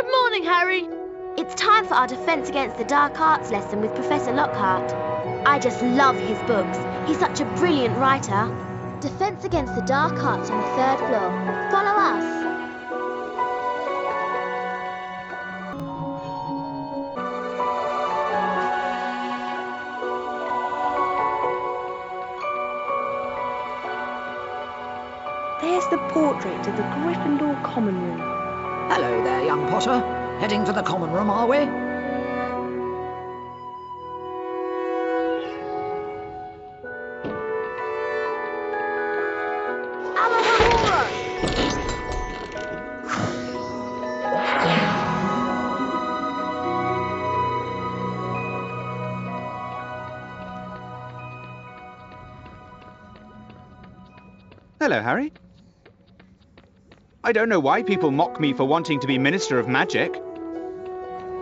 Good morning, Harry. It's time for our Defense Against the Dark Arts lesson with Professor Lockhart. I just love his books. He's such a brilliant writer. Defense Against the Dark Arts on the 3rd floor. Follow us. There's the portrait of the Gryffindor common room. Hello there, young Potter. Heading to the common room, are we? Hello, Harry. I don't know why people mock me for wanting to be Minister of Magic.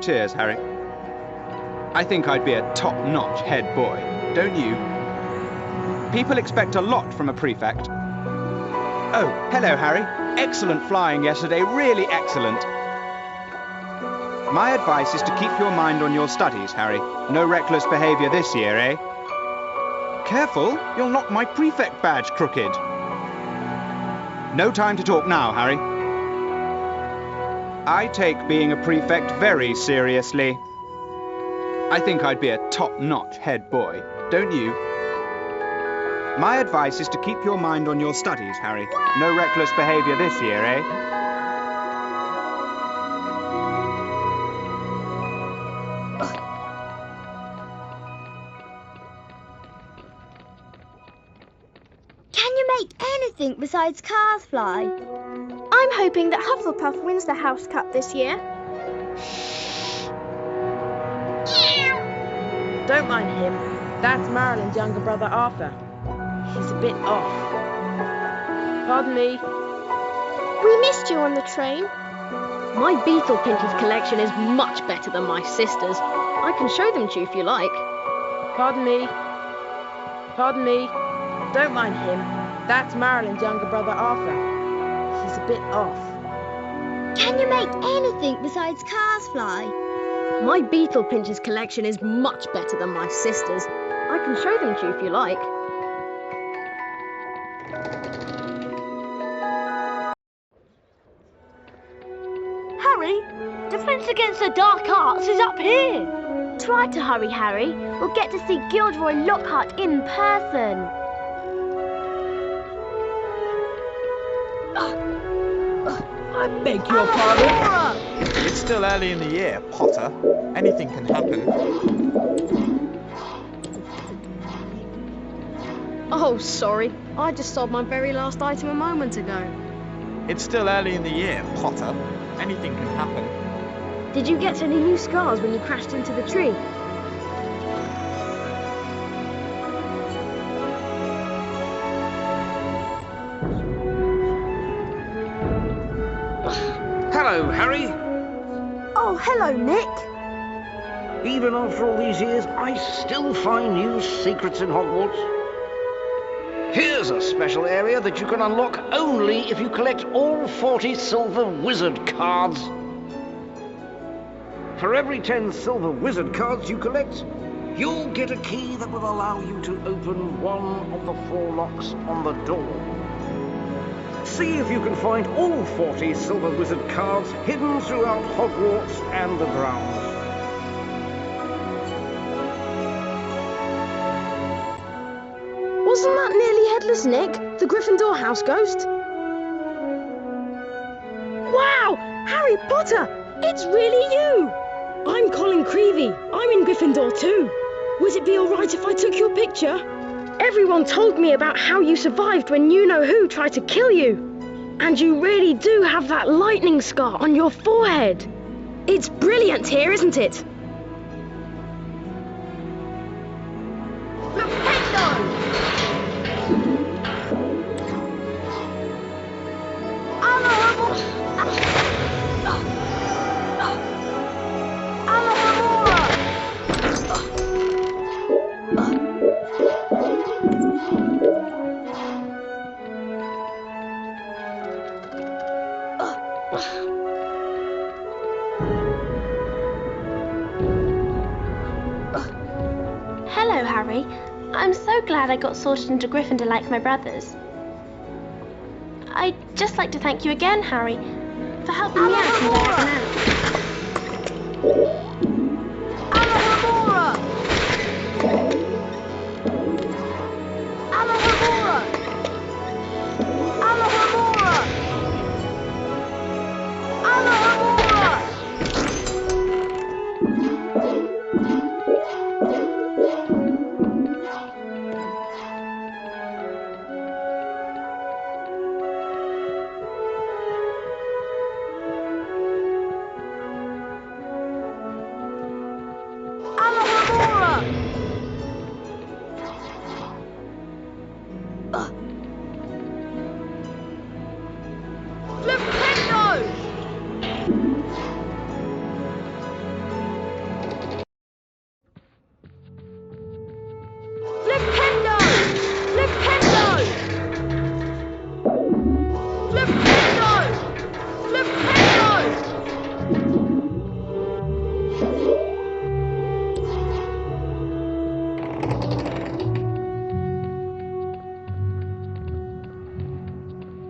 Cheers, Harry. I think I'd be a top-notch head boy, don't you? People expect a lot from a prefect. Oh, hello, Harry. Excellent flying yesterday, really excellent. My advice is to keep your mind on your studies, Harry. No reckless behaviour this year, eh? Careful, you'll knock my prefect badge crooked. No time to talk now, Harry. I take being a prefect very seriously. I think I'd be a top-notch head boy, don't you? My advice is to keep your mind on your studies, Harry. No reckless behaviour this year, eh? Can you make anything besides cars fly? I'm hoping that Hufflepuff wins the House Cup this year. Don't mind him. That's Marilyn's younger brother, Arthur. He's a bit off. Pardon me. We missed you on the train. My beetle pinches collection is much better than my sister's. I can show them to you if you like. Pardon me. Pardon me. Don't mind him. That's Marilyn's younger brother, Arthur. He's a bit off. Can you make anything besides cars fly? My beetle pinches collection is much better than my sister's. I can show them to you if you like. Harry, Defense Against the Dark Arts is up here. Try to hurry, Harry. We'll get to see Gilderoy Lockhart in person. I beg your pardon. It's still early in the year, Potter. Anything can happen. Oh, sorry. I just sold my very last item a moment ago. It's still early in the year, Potter. Anything can happen. Did you get any new scars when you crashed into the tree? Hello, Harry. Oh, hello, Nick. Even after all these years, I still find new secrets in Hogwarts. Here's a special area that you can unlock only if you collect all 40 silver wizard cards. For every 10 silver wizard cards you collect, you'll get a key that will allow you to open one of the 4 locks on the door. See if you can find all 40 silver wizard cards hidden throughout Hogwarts and the grounds. Wasn't that nearly Headless Nick, the Gryffindor house ghost? Wow, Harry Potter, it's really you. I'm Colin Creevy. I'm in Gryffindor too. Would it be all right if I took your picture? Everyone told me about how you survived when you-know-who tried to kill you. And you really do have that lightning scar on your forehead. It's brilliant here, isn't it? Harry. I'm so glad I got sorted into Gryffindor like my brothers. I'd just like to thank you again, Harry, for helping me out in Diagon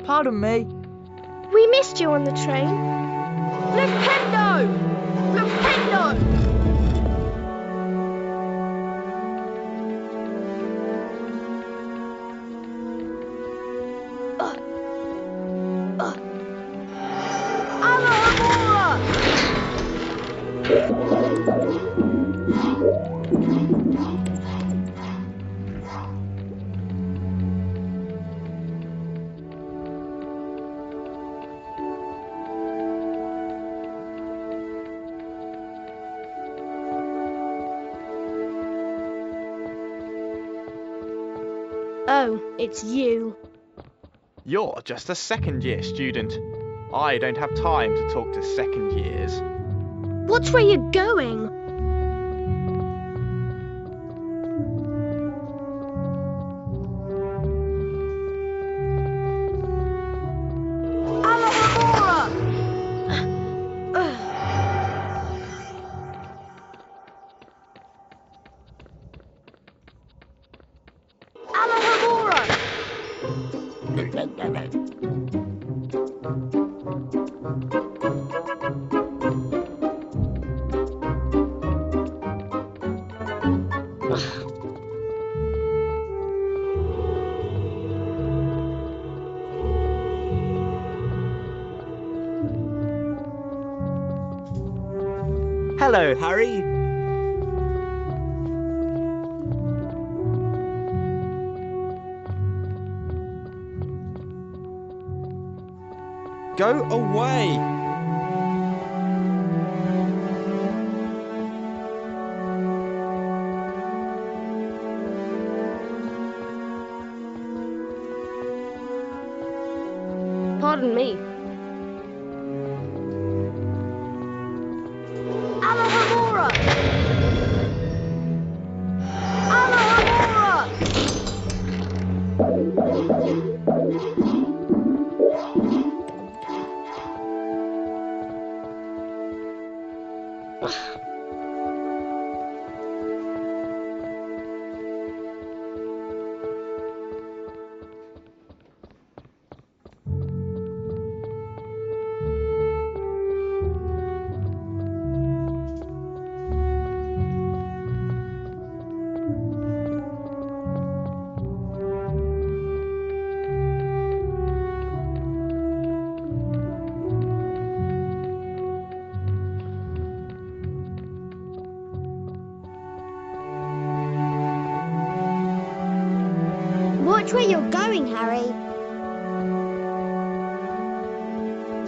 Pardon me. We missed you on the train. Flipendo! Flipendo! Oh, it's you. You're just a second-year student. I don't have time to talk to second years. Watch where you're going. Hello, Harry. Go away! Pardon me. Watch where you're going, Harry.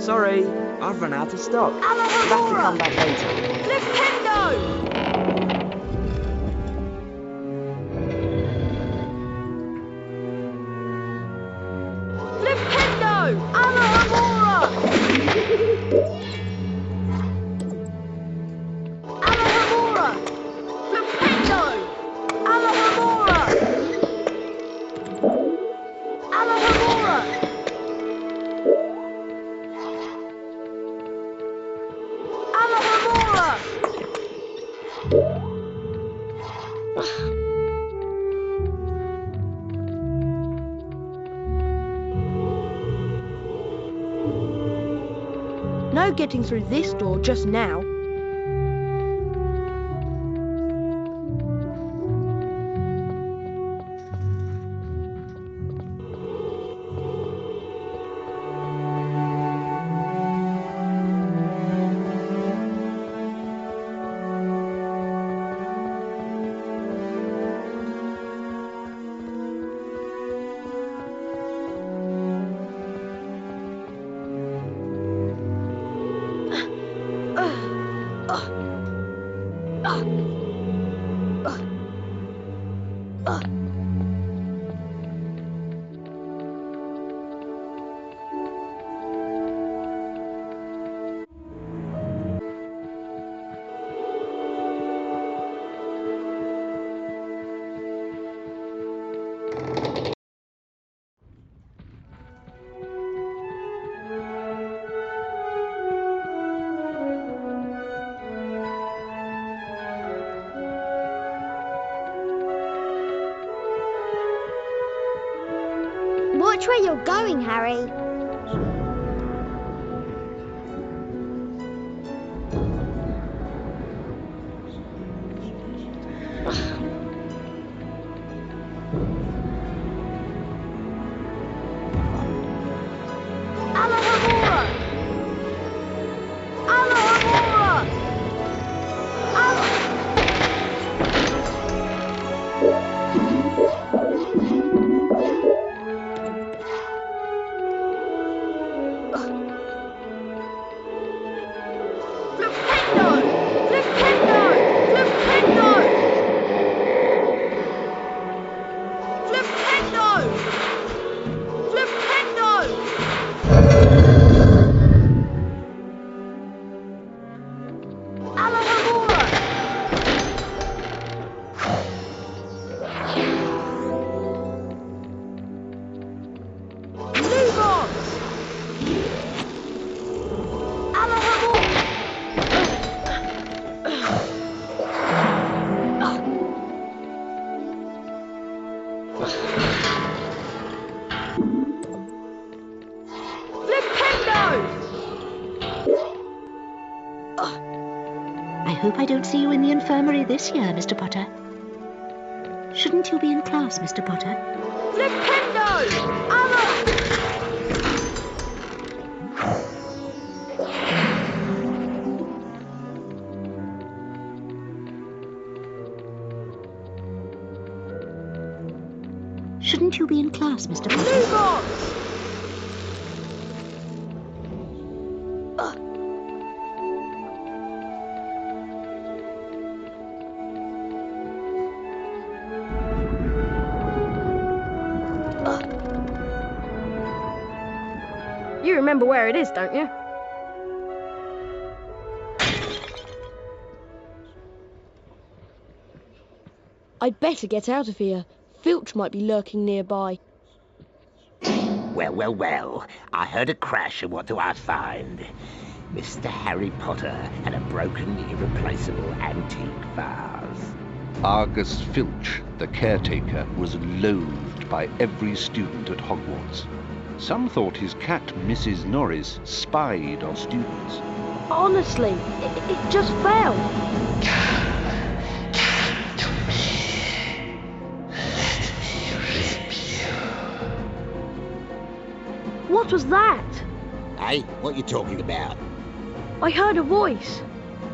Sorry, I've run out of stock. You'll have to come back later. Flipendo! No getting through this door just now. Watch where you're going, Harry. I hope I don't see you in the infirmary this year, Mr. Potter. Shouldn't you be in class, Mr. Potter? Shouldn't you be in class, Mr. Potter? You remember where it is, don't you? I'd better get out of here. Filch might be lurking nearby. Well, well, well. I heard a crash, and what do I find? Mr. Harry Potter and a broken, irreplaceable antique vase. Argus Filch, the caretaker, was loathed by every student at Hogwarts. Some thought his cat, Mrs. Norris, spied on students. Honestly, it just fell. What was that? Hey, what you talking about? I heard a voice.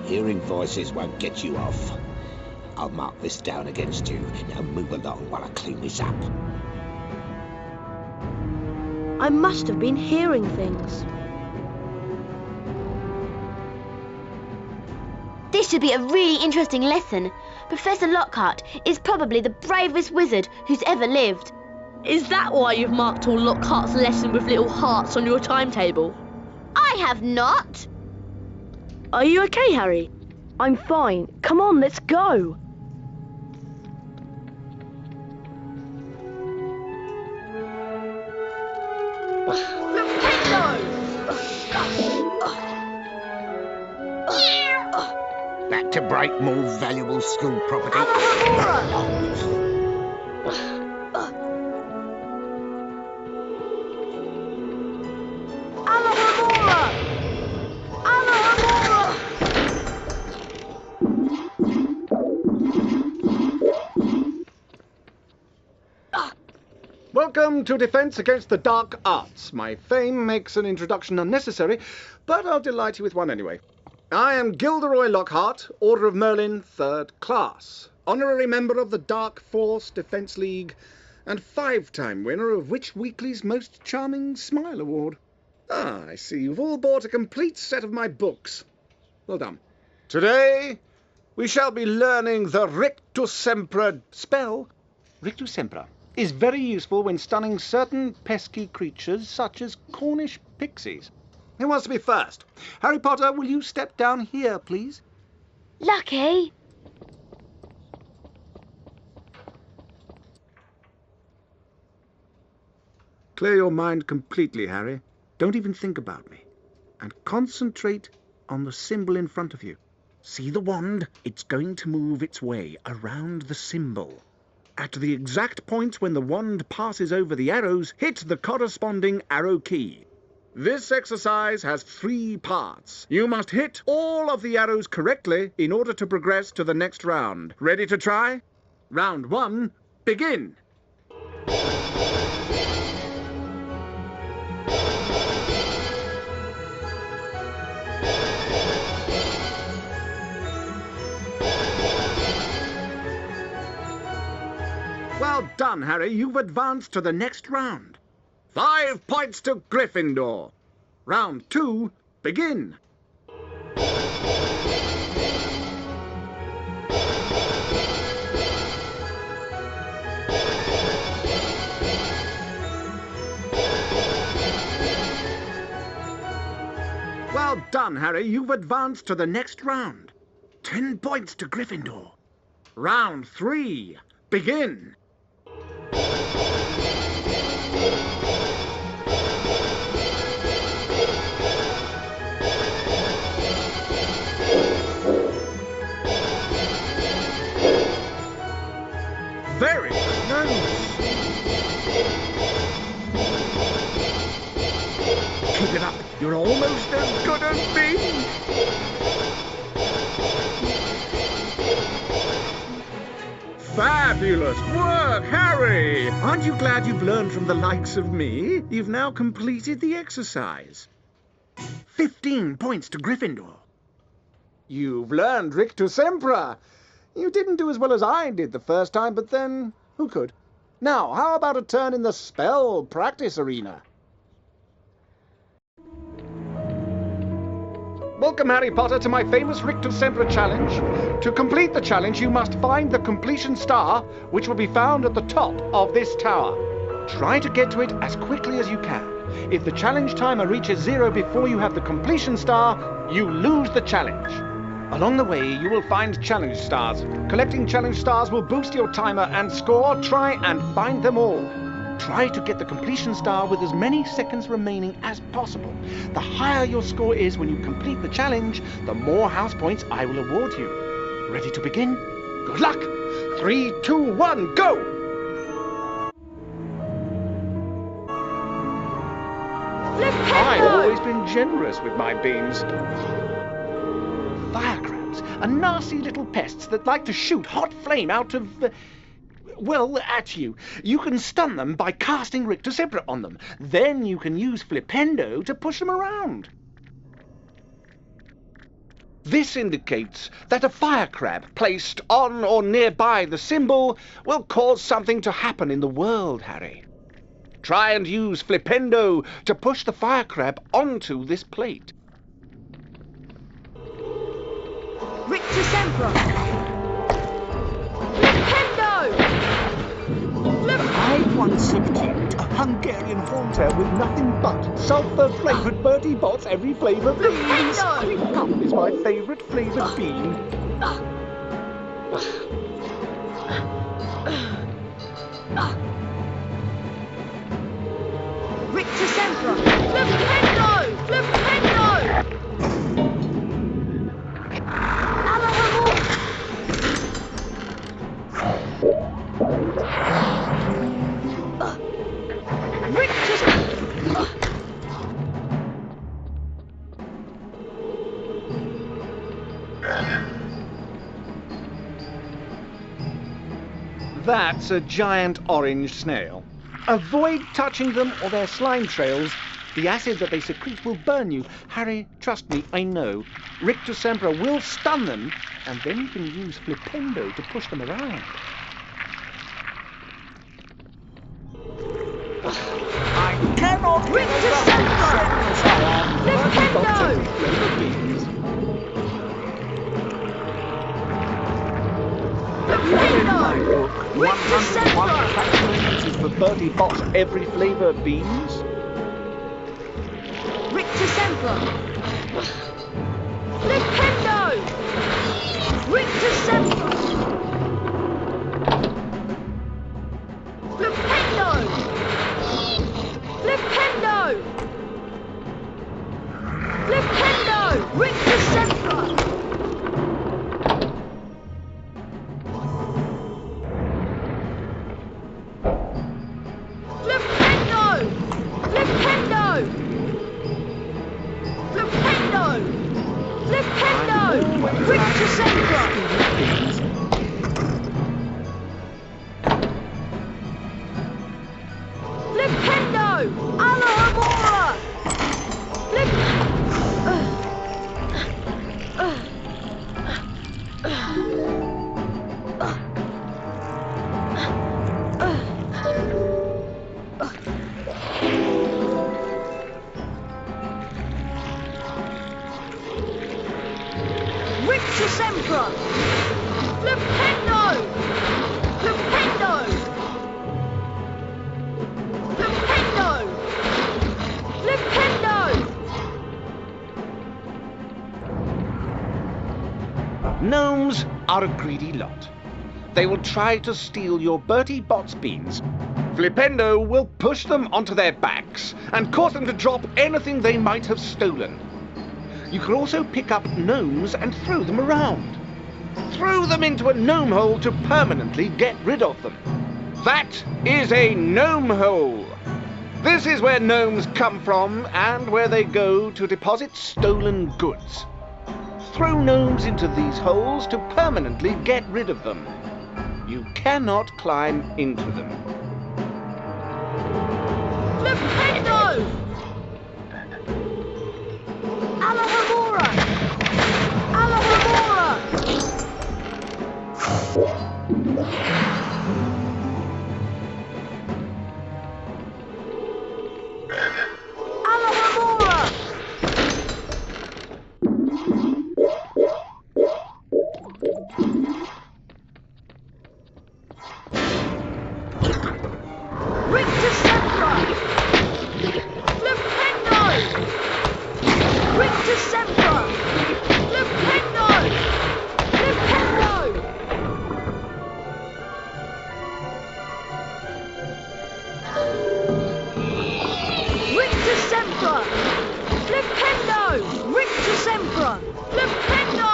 Hearing voices won't get you off. I'll mark this down against you. Now move along while I clean this up. I must have been hearing things. This should be a really interesting lesson. Professor Lockhart is probably the bravest wizard who's ever lived. Is that why you've marked all Lockhart's lesson with little hearts on your timetable? I have not. Are you okay, Harry? I'm fine. Come on, let's go. Back to break more valuable school property. Welcome to Defense Against the Dark Arts. My fame makes an introduction unnecessary, but I'll delight you with one anyway. I am Gilderoy Lockhart, Order of Merlin, 3rd Class, honorary member of the Dark Force Defense League, and 5-time winner of Witch Weekly's Most Charming Smile Award. Ah, I see you've all bought a complete set of my books. Well done. Today, we shall be learning the 릭투셈프라 spell. 릭투셈프라 is very useful when stunning certain pesky creatures such as Cornish pixies. Who wants to be first? Harry Potter, will you step down here, please? Lucky. Clear your mind completely, Harry. Don't even think about me. And concentrate on the symbol in front of you. See the wand? It's going to move its way around the symbol. At the exact point when the wand passes over the arrows, hit the corresponding arrow key. This exercise has 3 parts. You must hit all of the arrows correctly in order to progress to the next round. Ready to try? Round 1, begin. Well done, Harry. You've advanced to the next round. 5 points to Gryffindor. Round 2, begin. Well done, Harry. You've advanced to the next round. 10 points to Gryffindor. Round 3, begin. Very close. Keep it up. You're almost as good as me. Fabulous work, Harry! Aren't you glad you've learned from the likes of me? You've now completed the exercise. 15 points to Gryffindor. You've learned 릭투셈프라. You didn't do as well as I did the first time, but then who could? Now, how about a turn in the spell practice arena? Welcome, Harry Potter, to my famous 릭투셈프라 challenge. To complete the challenge, you must find the completion star, which will be found at the top of this tower. Try to get to it as quickly as you can. If the challenge timer reaches 0 before you have the completion star, you lose the challenge. Along the way, you will find challenge stars. Collecting challenge stars will boost your timer and score. Try and find them all. Try to get the completion star with as many seconds remaining as possible. The higher your score is when you complete the challenge, the more house points I will award you. Ready to begin? Good luck! 3, 2, 1, go! I've always been generous with my beams. Fire crabs are nasty little pests that like to shoot hot flame out of... well, at you. You can stun them by casting 릭투셈프라 on them. Then you can use Flipendo to push them around. This indicates that a fire crab placed on or nearby the symbol will cause something to happen in the world, Harry. Try and use Flipendo to push the fire crab onto this plate. 릭투셈프라! I once subdued a Hungarian haunter with nothing but sulphur-flavoured Bertie Bott's every flavour beans. Sweet gum is my favourite flavoured bean. 릭투셈프라! Flipendo! Flipendo! That's a giant orange snail. Avoid touching them or their slime trails. The acid that they secrete will burn you. Harry, trust me, I know. 릭투셈프라 will stun them, and then you can use Flipendo to push them around. I cannot 릭투셈프라! Flipendo! My book, 101 practical uses for Bertie Bott's every flavour beans. 릭투셈프라! Flipendo! 릭투셈프라! Flipendo! Flipendo! Flipendo! 릭투셈프라! 릭투셈프라! Flipendo! Flipendo! Flipendo! Flipendo! Gnomes are a greedy lot. They will try to steal your Bertie Bott's beans. Flipendo will push them onto their backs and cause them to drop anything they might have stolen. You can also pick up gnomes and throw them around. Throw them into a gnome hole to permanently get rid of them. That is a gnome hole. This is where gnomes come from and where they go to deposit stolen goods. Throw gnomes into these holes to permanently get rid of them. You cannot climb into them. Flipendo! Alahamora! Alahamora! Alahamora! 릭투셈프라! Flipendo! 릭투셈프라! Flipendo! Flipendo! 릭투셈프라! Flipendo! 릭투셈프라! Flipendo!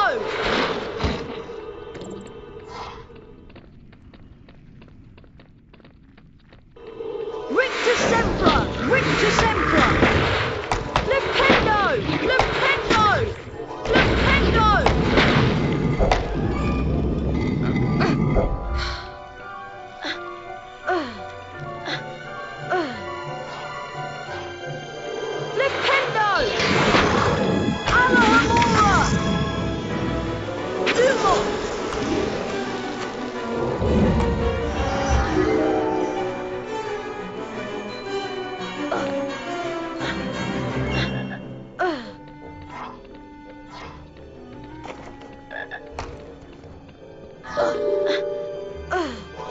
릭투셈프라! 릭투셈프라! Flipendo! Flipendo! Flipendo! Flipendo! Alahamora! Dumo!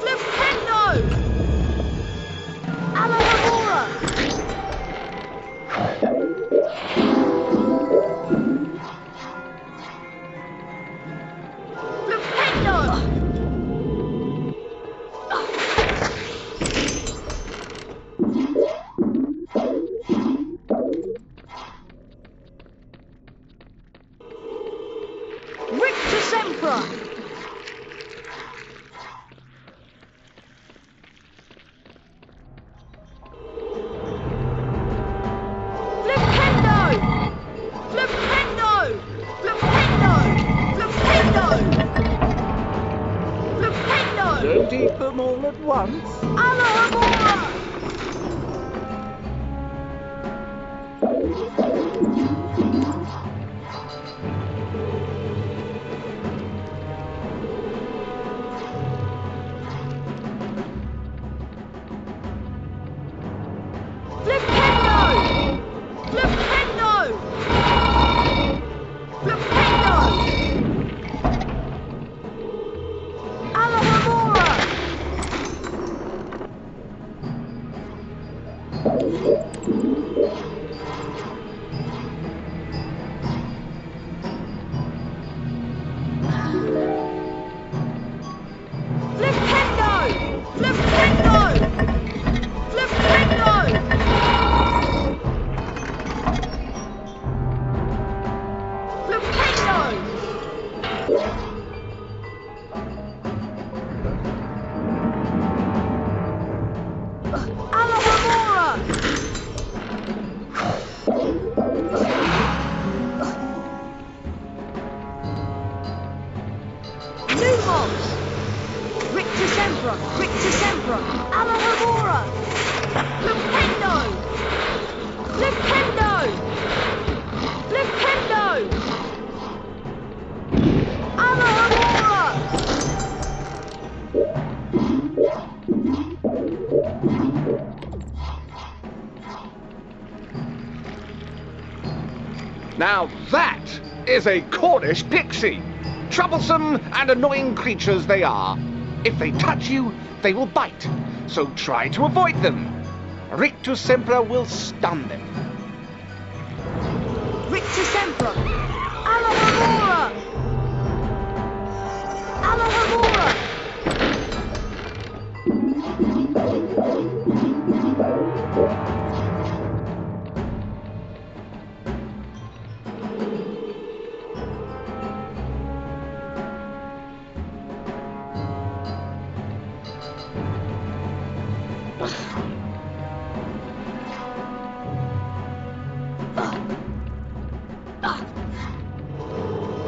Flipendo! Alahamora! Flipendo! 릭투셈프라! Flipendo! Flipendo! Flipendo! Flipendo! Flipendo! Don't eat them all at once. Alahamora! Lictusempra! Alohomora! Flipendo! Flipendo! Flipendo! Alohomora! Now that is a Cornish pixie. Troublesome and annoying creatures they are. If they touch you, they will bite, so try to avoid them. 릭투셈프라 will stun them. 릭투셈프라! Alohomora! Alohomora!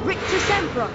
Lictusempra!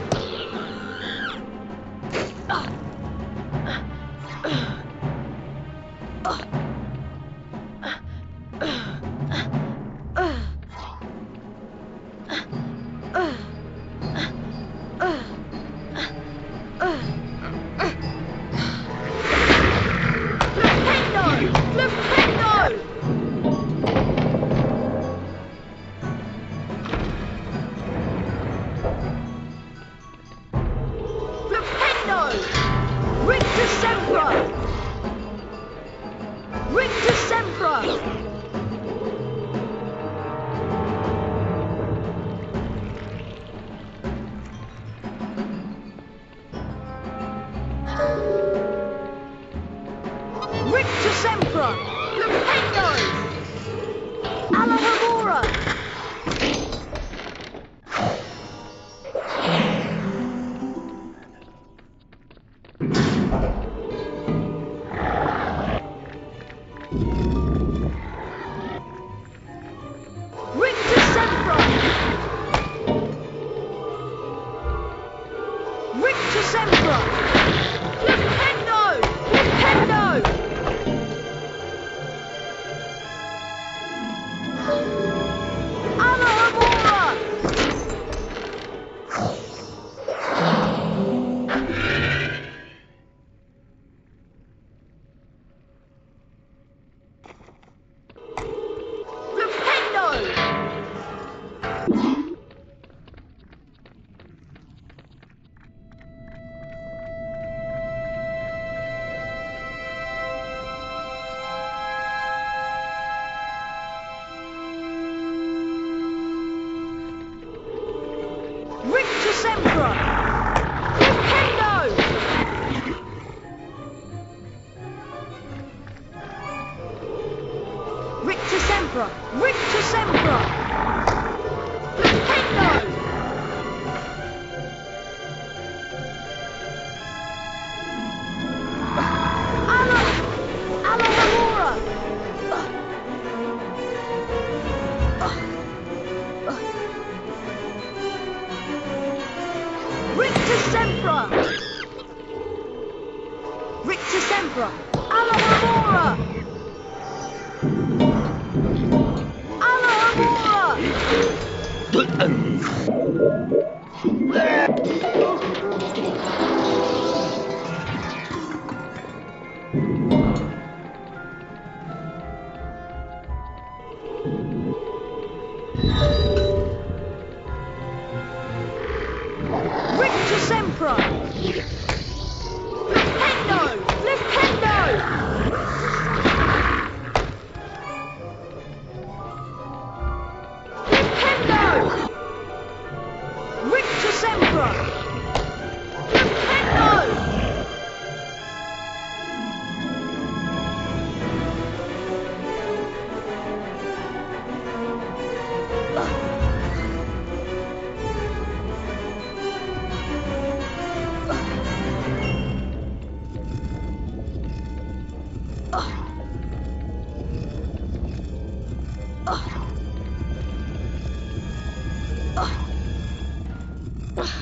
Lictusempra! Flipendo! Alohomora! Lictusempra! Lictusempra! Flipendo! Flipendo! Alohomora! Flipendo! Lictusempra! Flipendo! Lictusempra! Lictusempra! Flipendo! Alohomora! Lictusempra! Lictusempra! Alohomora! Alohomora! Lictusempra! Flipendo! Flipendo! Flipendo! Lictusempra! Flipendo!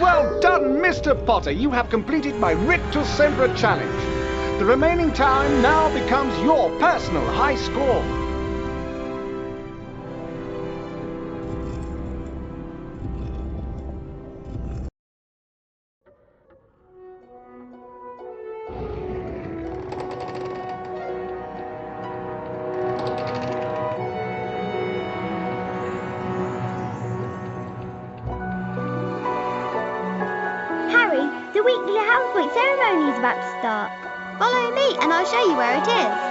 Well done, Mr. Potter. You have completed my 릭투셈프라 challenge. The remaining time now becomes your personal high score. Harry, the weekly house point ceremony is about to start. Follow me and I'll show you where it is.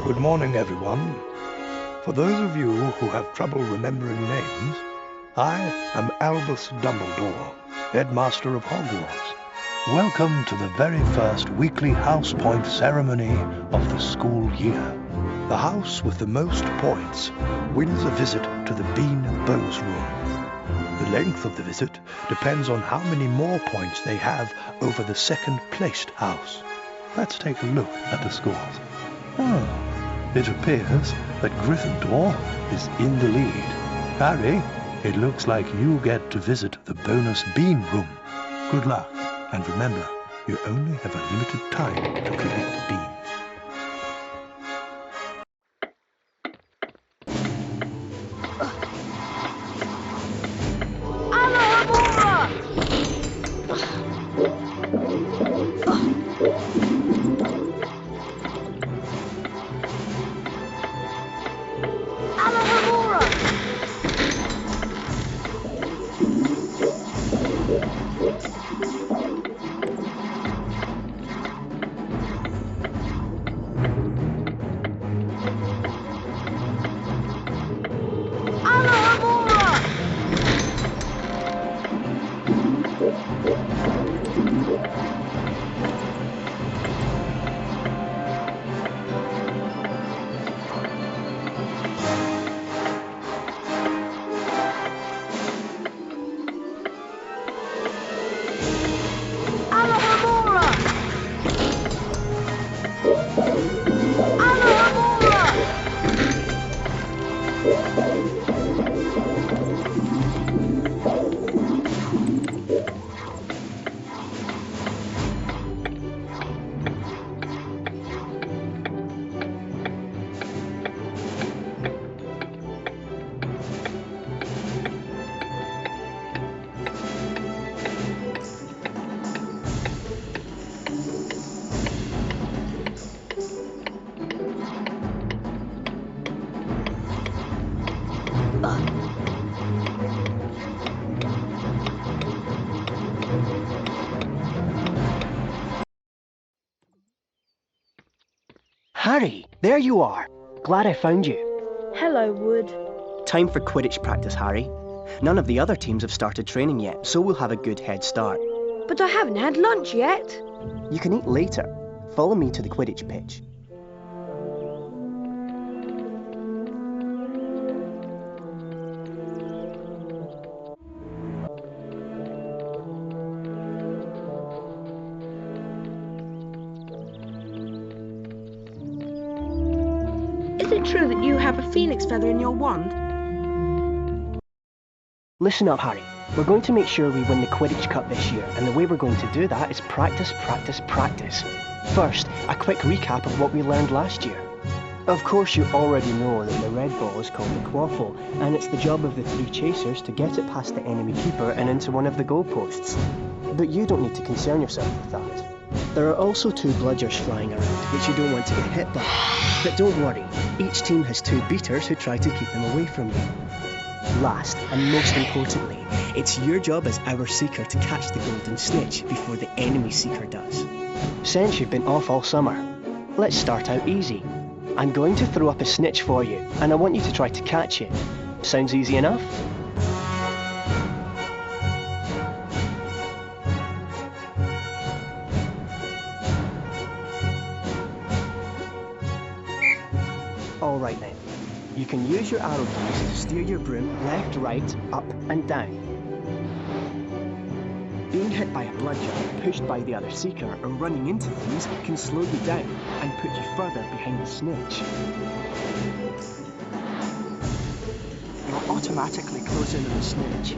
Good morning, everyone. For those of you who have trouble remembering names, I am Albus Dumbledore, Headmaster of Hogwarts. Welcome to the very first weekly house point ceremony of the school year. The house with the most points wins a visit to the Bean Bows Room. The length of the visit depends on how many more points they have over the second-placed house. Let's take a look at the scores. It appears that Gryffindor is in the lead. Harry, it looks like you get to visit the bonus Bean Room. Good luck, and remember, you only have a limited time to collect beans. Harry, there you are. Glad I found you. Hello, Wood. Time for Quidditch practice, Harry. None of the other teams have started training yet, so we'll have a good head start. But I haven't had lunch yet. You can eat later. Follow me to the Quidditch pitch. Is it true that you have a phoenix feather in your wand? Listen up, Harry. We're going to make sure we win the Quidditch Cup this year, and the way we're going to do that is practice, practice, practice. First, a quick recap of what we learned last year. Of course, you already know that the red ball is called the quaffle, and it's the job of the three chasers to get it past the enemy keeper and into one of the goalposts. But you don't need to concern yourself with that. There are also two bludgers flying around, which you don't want to get hit by. But don't worry, each team has two beaters who try to keep them away from you. Last, and most importantly, it's your job as our seeker to catch the golden snitch before the enemy seeker does. Since you've been off all summer, let's start out easy. I'm going to throw up a snitch for you, and I want you to try to catch it. Sounds easy enough? Alright then. You can use your arrow keys to steer your broom left, right, up and down. Being hit by a bludger, pushed by the other seeker, or running into things can slow you down and put you further behind the snitch. You'll automatically close in on the snitch.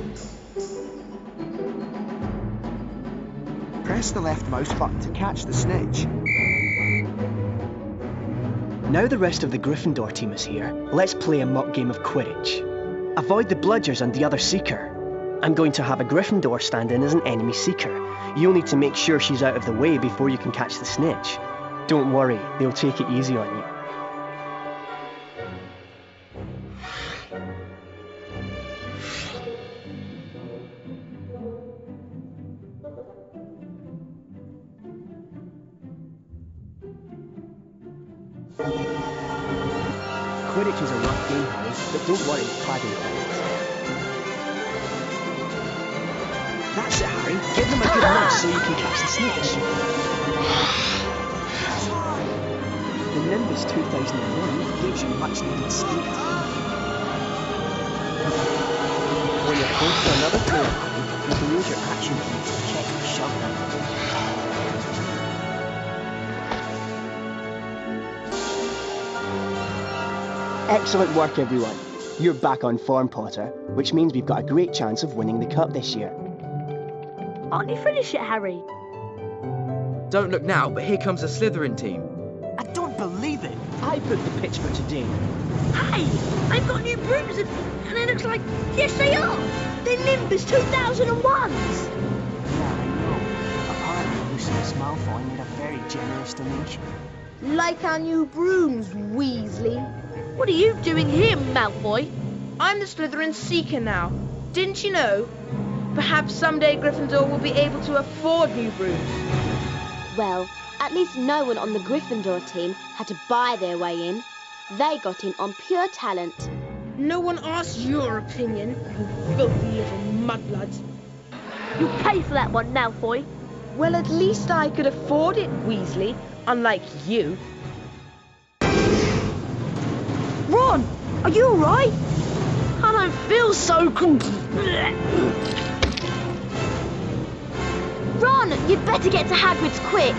Press the left mouse button to catch the snitch. Now the rest of the Gryffindor team is here, let's play a mock game of Quidditch. Avoid the bludgers and the other seeker. I'm going to have a Gryffindor stand in as an enemy seeker. You'll need to make sure she's out of the way before you can catch the snitch. Don't worry, they'll take it easy on you. Quidditch is a rough game, Harry, but don't worry, cladding it. That's it, Harry. Give them a good nudge so you can catch the snitch. The Nimbus 2001 gives you much needed speed. When you're close to another player, Harry, you can use your action keys to check and shove them. Excellent work, everyone. You're back on form, Potter, which means we've got a great chance of winning the cup this year. Aren't you finished yet, Harry? Don't look now, but here comes the Slytherin team. I don't believe it. I booked the pitch for today. Hey, they've got new brooms and it looks like, yes they are. They're Nimbus 2001s. Yeah, I know. Apparently, Lucius Malfoy made a very generous donation. Like our new brooms, Weasley. What are you doing here, Malfoy? I'm the Slytherin Seeker now. Didn't you know? Perhaps someday Gryffindor will be able to afford new brooms. Well, at least no one on the Gryffindor team had to buy their way in. They got in on pure talent. No one asked your opinion, you filthy little mudbloods. You'll pay for that one, Malfoy. Well, at least I could afford it, Weasley, unlike you. Ron, are you alright? I don't feel so... Ron, you'd better get to Hagrid's quick.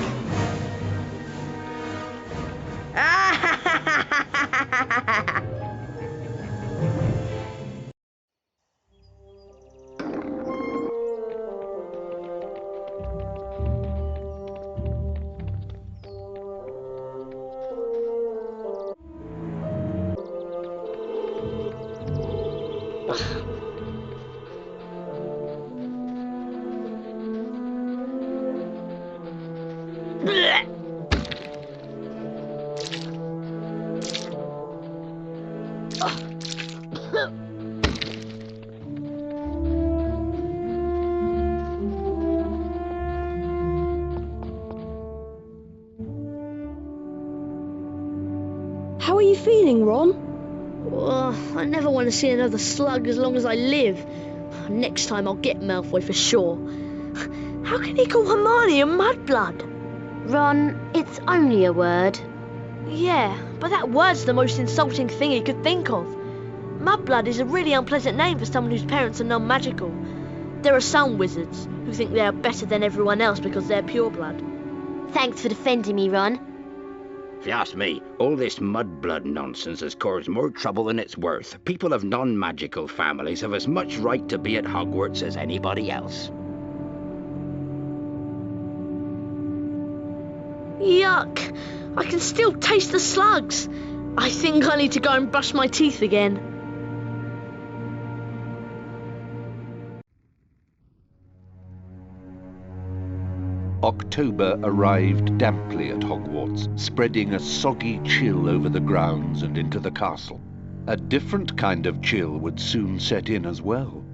How are you feeling, Ron? Oh, I never want to see another slug as long as I live. Next time I'll get Malfoy for sure. How can he call Hermione a mudblood? Ron, it's only a word. Yeah, but that word's the most insulting thing he could think of. Mudblood is a really unpleasant name for someone whose parents are non-magical. There are some wizards who think they are better than everyone else because they're pureblood. Thanks for defending me, Ron. If you ask me, all this mudblood nonsense has caused more trouble than it's worth. People of non-magical families have as much right to be at Hogwarts as anybody else. Yuck! I can still taste the slugs. I think I need to go and brush my teeth again. October arrived damply at Hogwarts, spreading a soggy chill over the grounds and into the castle. A different kind of chill would soon set in as well.